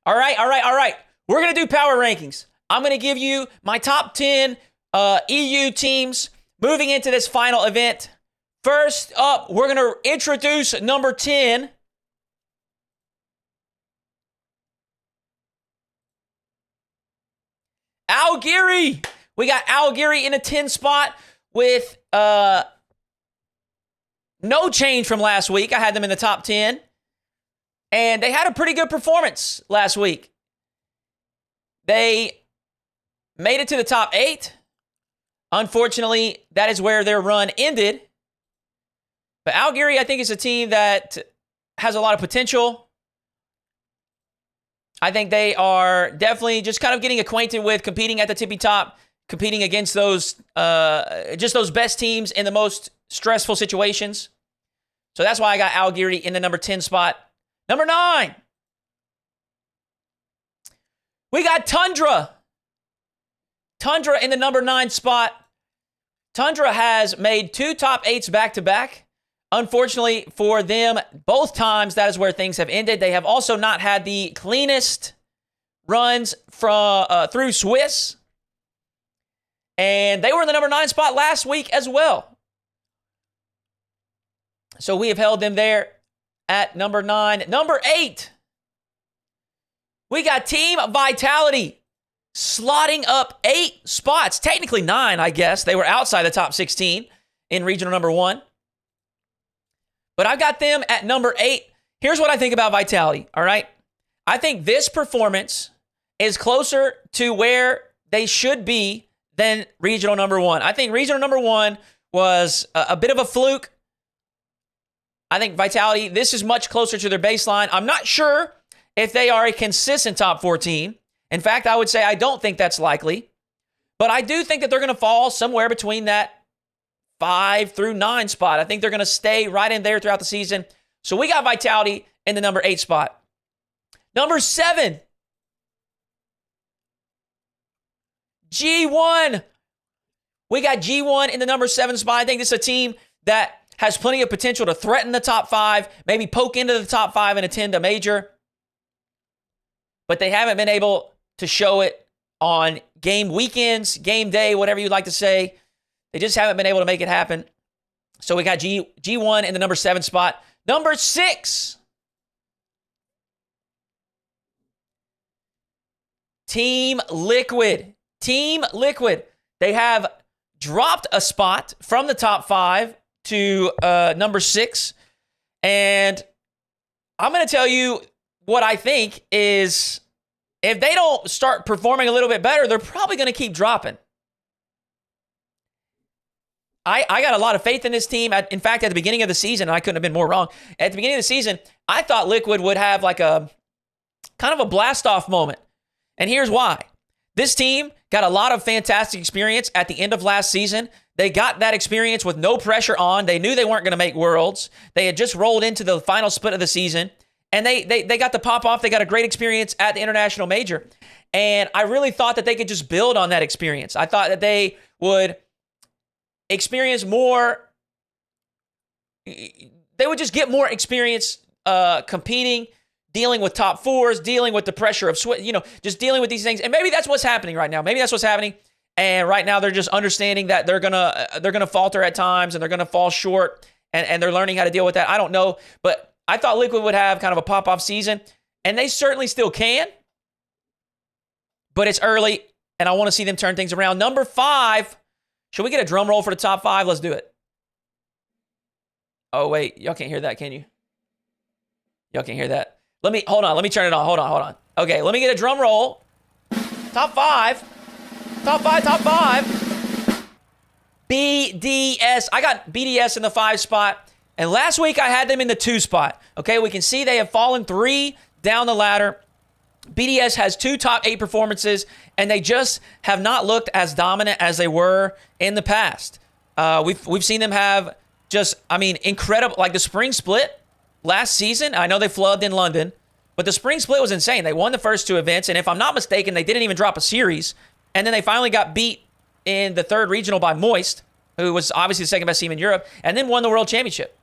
All right. We're going to do power rankings. I'm going to give you my top 10 EU teams moving into this final event. First up, we're going to introduce number 10. Algeria. We got Algeria in a 10 spot with no change from last week. I had them in the top 10. And they had a pretty good performance last week. They made it to the top 8. Unfortunately, that is where their run ended. But Algeria, I think, is a team that has a lot of potential. I think they are definitely just kind of getting acquainted with competing at the tippy top, competing against those best teams in the most stressful situations. So that's why I got Algeria in the number 10 spot. Number 9. We got Tundra. Tundra in the number 9 spot. Tundra has made 2 top 8s back-to-back. Unfortunately for them, both times that is where things have ended. They have also not had the cleanest runs through Swiss. And they were in the number 9 spot last week as well. So we have held them there at number 9. Number 8. We got Team Vitality slotting up 8 spots. Technically 9, I guess. They were outside the top 16 in regional number 1. But I've got them at number 8. Here's what I think about Vitality, all right? I think this performance is closer to where they should be than regional number 1. I think regional number 1 was a bit of a fluke. I think Vitality, this is much closer to their baseline. I'm not sure if they are a consistent top 4 team. In fact, I would say I don't think that's likely. But I do think that they're going to fall somewhere between that 5 through 9 spot. I think they're going to stay right in there throughout the season. So we got Vitality in the number 8 spot. Number 7. G1. We got G1 in the number 7 spot. I think this is a team that has plenty of potential to threaten the top 5, maybe poke into the top 5 and attend a major. But they haven't been able to show it on game weekends, game day, whatever you'd like to say. They just haven't been able to make it happen. So we got G1 in the number 7 spot. Number 6. Team Liquid. Team Liquid. They have dropped a spot from the top 5 to number 6. And I'm going to tell you what I think is if they don't start performing a little bit better, they're probably going to keep dropping. I got a lot of faith in this team. In fact, at the beginning of the season, and I couldn't have been more wrong, at the beginning of the season, I thought Liquid would have like a kind of a blast-off moment. And here's why. This team got a lot of fantastic experience at the end of last season. They got that experience with no pressure on. They knew they weren't going to make Worlds. They had just rolled into the final split of the season. And they got the pop-off. They got a great experience at the International Major. And I really thought that they could just build on that experience. I thought that they would experience more. They would just get more experience competing, dealing with top 4s, dealing with the pressure of just dealing with these things. And maybe that's what's happening right now. Maybe that's what's happening. And right now they're just understanding that they're gonna falter at times and they're gonna fall short, and they're learning how to deal with that. I don't know, but I thought Liquid would have kind of a pop-off season, and they certainly still can. But it's early, and I want to see them turn things around. Number 5. Should we get a drum roll for the top 5? Let's do it. Oh, wait. Y'all can't hear that, can you? Y'all can't hear that. Hold on. Let me turn it on. Hold on. Okay, let me get a drum roll. Top 5. Top 5. BDS. I got BDS in the 5 spot. And last week I had them in the 2 spot. Okay, we can see they have fallen 3 down the ladder. BDS has 2 top 8 performances, and they just have not looked as dominant as they were in the past. We've seen them have incredible, like the spring split last season. I know they flubbed in London, but the spring split was insane. They won the first 2 events, and if I'm not mistaken, they didn't even drop a series. And then they finally got beat in the 3rd regional by Moist, who was obviously the second best team in Europe, and then won the World Championship.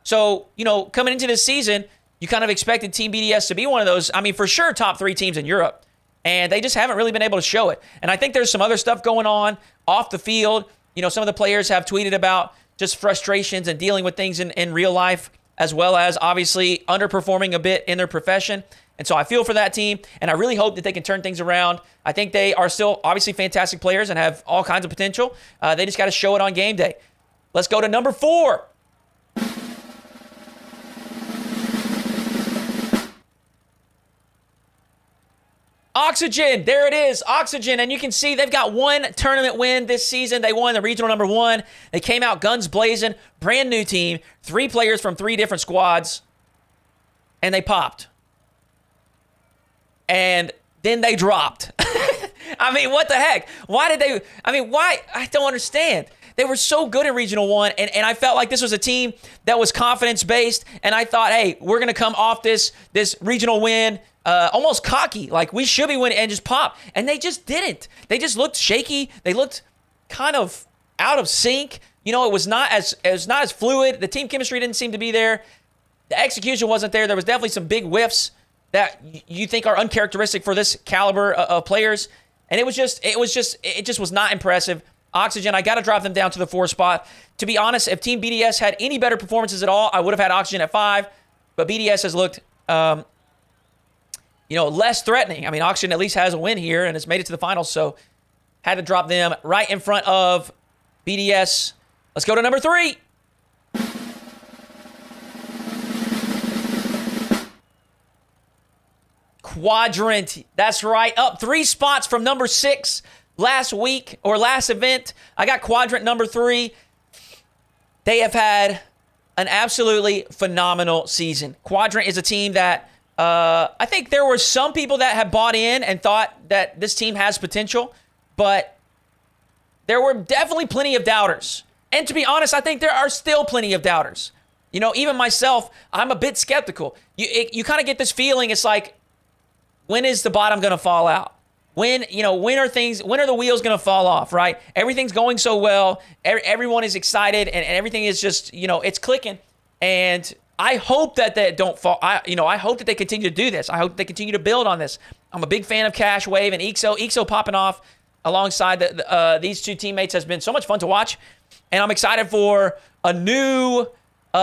So, coming into this season, you kind of expected Team BDS to be one of those, I mean, for sure, top 3 teams in Europe. And they just haven't really been able to show it. And I think there's some other stuff going on off the field. You know, some of the players have tweeted about just frustrations and dealing with things in real life, as well as obviously underperforming a bit in their profession. And so I feel for that team, and I really hope that they can turn things around. I think they are still obviously fantastic players and have all kinds of potential. They just got to show it on game day. Let's go to number 4. Oxygen, there it is, Oxygen. And you can see they've got one tournament win this season. They won the regional number 1. They came out guns blazing, brand new team, 3 players from 3 different squads, and they popped. And then they dropped. I mean, what the heck? Why did they? I mean, why? I don't understand. They were so good in Regional 1, and I felt like this was a team that was confidence-based, and I thought, hey, we're going to come off this regional win almost cocky, like we should be winning, and just pop. And they just didn't. They just looked shaky. They looked kind of out of sync. You know, it was not as fluid. The team chemistry didn't seem to be there. The execution wasn't there. There was definitely some big whiffs that you think are uncharacteristic for this caliber of players. And it just was not impressive. Oxygen, I got to drop them down to the 4 spot. To be honest, if Team BDS had any better performances at all, I would have had Oxygen at 5. But BDS has looked, less threatening. I mean, Oxygen at least has a win here and has made it to the finals. So had to drop them right in front of BDS. Let's go to number 3. Quadrant. That's right. Up 3 spots from number 6 last week or last event. I got Quadrant number 3. They have had an absolutely phenomenal season. Quadrant is a team that I think there were some people that have bought in and thought that this team has potential, but there were definitely plenty of doubters. And to be honest, I think there are still plenty of doubters. You know, even myself, I'm a bit skeptical. You kind of get this feeling, it's like, when is the bottom going to fall out? When are the wheels going to fall off, right? Everything's going so well. Everyone is excited and everything is just, it's clicking. And I hope that they don't fall. I hope that they continue to do this. I hope they continue to build on this. I'm a big fan of Cash, Wave, and EXO. EXO popping off alongside these 2 teammates has been so much fun to watch. And I'm excited for a new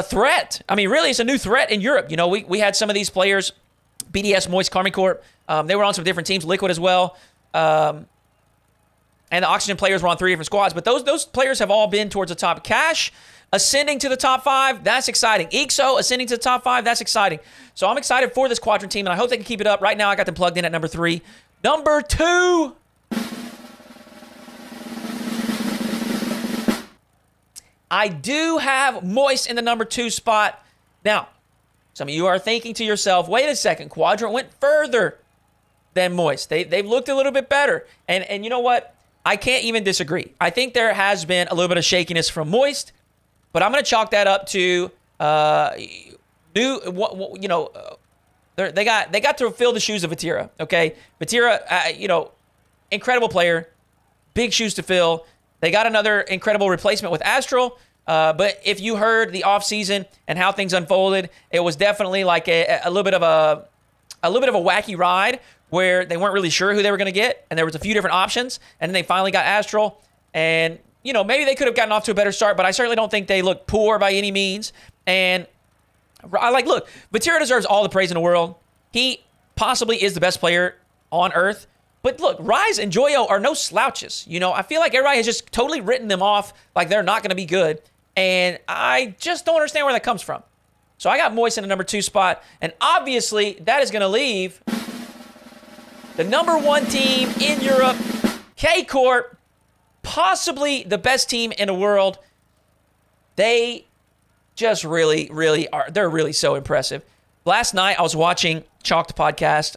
threat. I mean, really, it's a new threat in Europe. You know, we had some of these players, BDS, Moist, KCorp. They were on some different teams, Liquid as well. And the Oxygen players were on 3 different squads. But those players have all been towards the top. Cash ascending to the top 5, that's exciting. EXO ascending to the top 5, that's exciting. So I'm excited for this Quadrant team, and I hope they can keep it up. Right now, I got them plugged in at number 3. Number 2. I do have Moist in the number 2 spot. Now, some of you are thinking to yourself, wait a second, Quadrant went further than Moist. They've looked a little bit better. And you know what? I can't even disagree. I think there has been a little bit of shakiness from Moist, but I'm going to chalk that up to they got to fill the shoes of Vatira, okay? Vatira, incredible player, big shoes to fill. They got another incredible replacement with Astral. But if you heard the offseason and how things unfolded, it was definitely like a little bit of a wacky ride where they weren't really sure who they were going to get, and there was a few different options, and then they finally got Astral, and maybe they could have gotten off to a better start, but I certainly don't think they look poor by any means. And look, Vatira deserves all the praise in the world. He possibly is the best player on Earth. But look, Rise and Joyo are no slouches. I feel like everybody has just totally written them off like they're not going to be good. And I just don't understand where that comes from. So I got Moist in the number 2 spot. And obviously, that is going to leave the number 1 team in Europe, KCorp, possibly the best team in the world. They just really, really are. They're really so impressive. Last night, I was watching Chalked Podcast,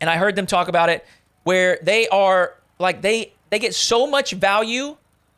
and I heard them talk about it, where they are like, they get so much value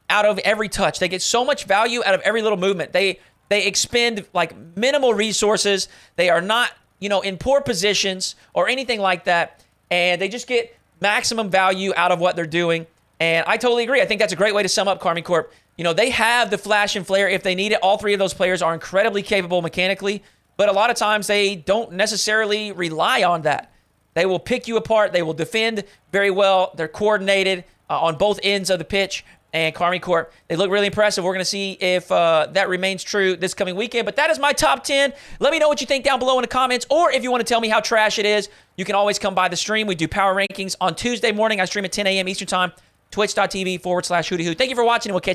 out of every touch. They get so much value out of every little movement. They expend like minimal resources. They are not, in poor positions or anything like that. And they just get maximum value out of what they're doing. And I totally agree. I think that's a great way to sum up KCorp. They have the flash and flare if they need it. All 3 of those players are incredibly capable mechanically. but a lot of times they don't necessarily rely on that. They will pick you apart. They will defend very well. They're coordinated on both ends of the pitch. And KCorp, they look really impressive. We're going to see if that remains true this coming weekend. But that is my top 10. Let me know what you think down below in the comments. Or if you want to tell me how trash it is, you can always come by the stream. We do power rankings on Tuesday morning. I stream at 10 a.m. Eastern Time, twitch.tv/Hoodyhooo. Thank you for watching, and we'll catch you.